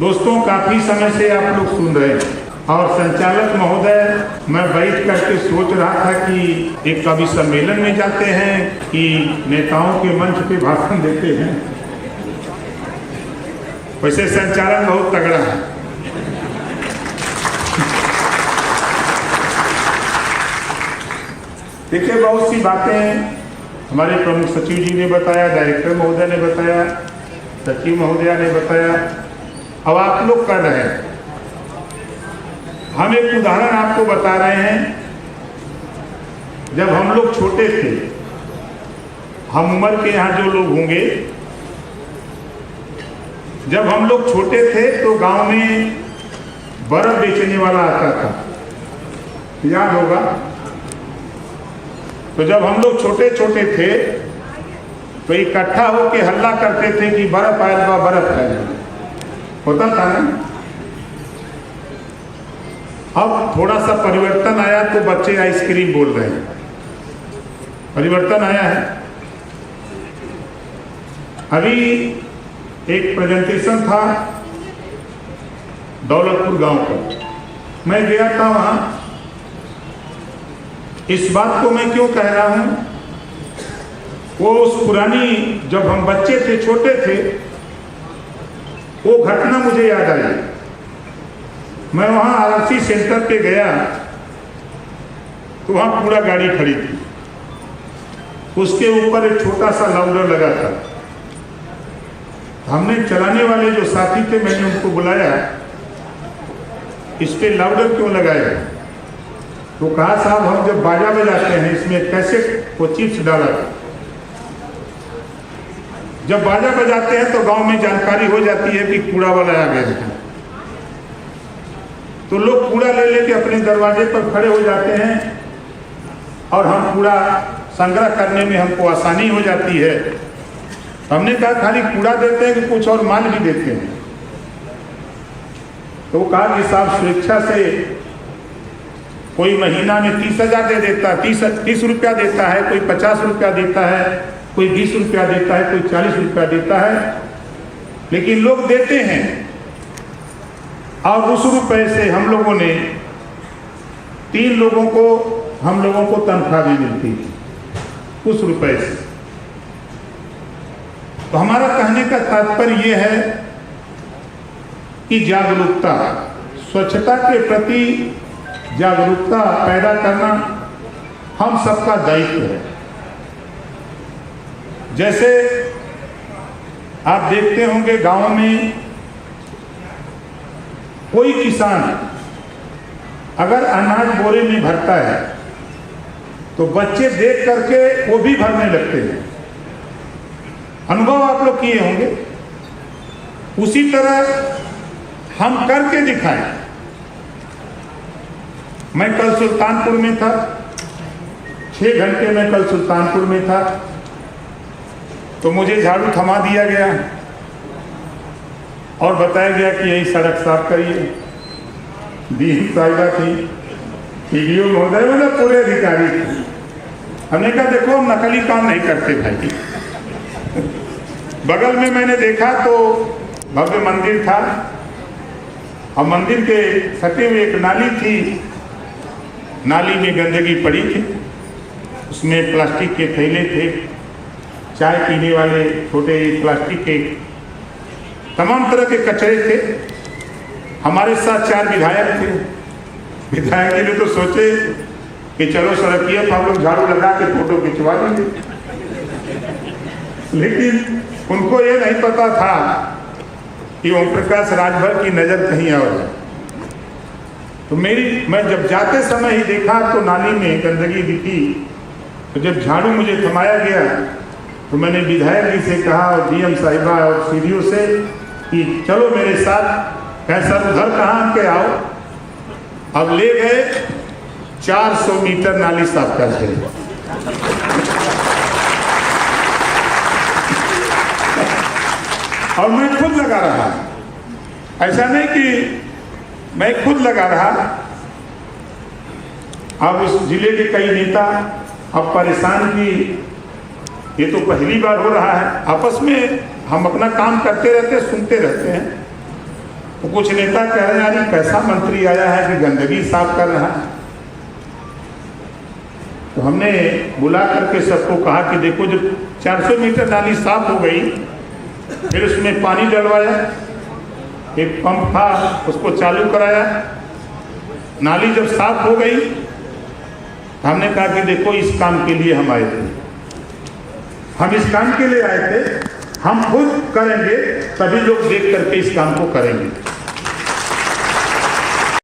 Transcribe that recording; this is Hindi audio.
दोस्तों, काफी समय से आप लोग सुन रहे हैं और संचालक महोदय, मैं बैठ करके सोच रहा था कि एक कवि सम्मेलन में जाते हैं कि नेताओं के मंच पे भाषण देते हैं। वैसे संचालन बहुत तगड़ा है। देखिए, बहुत सी बातें हमारे प्रमुख सचिव जी ने बताया, डायरेक्टर महोदय ने बताया, सचिव महोदया ने बताया, अब आप लोग कर रहे हैं। हम एक उदाहरण आपको बता रहे हैं। जब हम लोग छोटे थे, हम उम्र के यहाँ जो लोग होंगे, जब हम लोग छोटे थे तो गांव में बर्फ बेचने वाला आता था, याद होगा। तो जब हम लोग छोटे छोटे थे तो इकट्ठा होके हल्ला करते थे कि बर्फ आयल बा, बर्फ आयल। होता था ना। अब थोड़ा सा परिवर्तन आया तो बच्चे आइसक्रीम बोल रहे हैं। परिवर्तन आया है। अभी एक प्रेजेंटेशन था दौलतपुर गांव का, मैं गया था वहां। इस बात को मैं क्यों कह रहा हूं, वो उस पुरानी, जब हम बच्चे थे, छोटे थे, वो घटना मुझे याद आई। मैं वहां आरसी सेंटर पे गया तो वहां पूरा गाड़ी खड़ी थी, उसके ऊपर एक छोटा सा लाउडर लगा था। हमने चलाने वाले जो साथी थे, मैंने उनको बुलाया, इस पे लाउडर क्यों लगाया? तो कहा, साहब हम जब बाजा बजाते हैं इसमें कैसे वो चिप्स डाला था। जब बाजा बजाते हैं तो गांव में जानकारी हो जाती है कि कूड़ा वाला आ गया है, तो लोग कूड़ा ले लेके अपने दरवाजे पर खड़े हो जाते हैं और हम कूड़ा संग्रह करने में हमको आसानी हो जाती है। हमने कहा खाली कूड़ा देते हैं कि कुछ और माल भी देते हैं? तो कहा कि साहब स्वेच्छा से कोई महीना में 30,000 दे देता, 30 रुपया देता है, कोई 50 रुपया देता है, कोई 20 रुपया देता है, कोई 40 रुपया देता है, लेकिन लोग देते हैं। और उस रुपए से हम लोगों ने 3 लोगों को, हम लोगों को तनख्वाह भी मिलती थी उस रुपए से। तो हमारा कहने का तात्पर्य यह है कि जागरूकता, स्वच्छता के प्रति जागरूकता पैदा करना हम सबका दायित्व है। जैसे आप देखते होंगे गांव में कोई किसान अगर अनाज बोरे में भरता है तो बच्चे देख करके वो भी भरने लगते हैं। अनुभव आप लोग किए होंगे। उसी तरह हम करके दिखाएं। मैं कल सुल्तानपुर में था, 6 घंटे में कल सुल्तानपुर में था, तो मुझे झाड़ू थमा दिया गया और बताया गया कि यही सड़क साफ करिए। डीएम साहिबा थी, पीडीओ महोदय, मतलब पूरे अधिकारी थे। हमने कहा देखो, हम नकली काम नहीं करते भाई। बगल में मैंने देखा तो भव्य मंदिर था और मंदिर के सटे हुए एक नाली थी। नाली में गंदगी पड़ी थी, उसमें प्लास्टिक के थैले थे, चाय पीने वाले छोटे प्लास्टिक के तमाम तरह के कचरे थे। हमारे साथ 4 विधायक थे। विधायक जी ने तो सोचे कि चलो सड़किए पर हम लोग झाड़ू लगा के फोटो खिंचवा देंगे, लेकिन उनको ये नहीं पता था कि ओम प्रकाश राजभर की नज़र कहीं और है। तो मैं जब जाते समय ही देखा तो नाली में गंदगी दिखी। तो जब झाड़ू मुझे थमाया गया तो मैंने विधायक जी से कहा और डीएम साहिबा और सीडीओ से कि चलो मेरे साथ। कैसा उधर कहाँ के आओ। अब ले गए, 400 मीटर नाली साफ करके। और मैं खुद लगा रहा, ऐसा नहीं कि मैं खुद लगा रहा। अब उस जिले के कई नेता अब परेशान कि ये तो पहली बार हो रहा है। आपस में हम अपना काम करते रहते, सुनते रहते हैं। तो कुछ नेता कह रहे हैं यार कैसा मंत्री आया है कि गंदगी साफ कर रहा है। तो हमने बुला करके सबको कहा कि देखो जब 400 मीटर नाली साफ हो गई, फिर उसमें पानी डलवाया, एक पंप था उसको चालू कराया, नाली जब साफ हो गई हमने कहा कि देखो इस काम के लिए हम आए थे, हम इस काम के लिए आए थे, हम खुद करेंगे तभी लोग देख करके इस काम को करेंगे।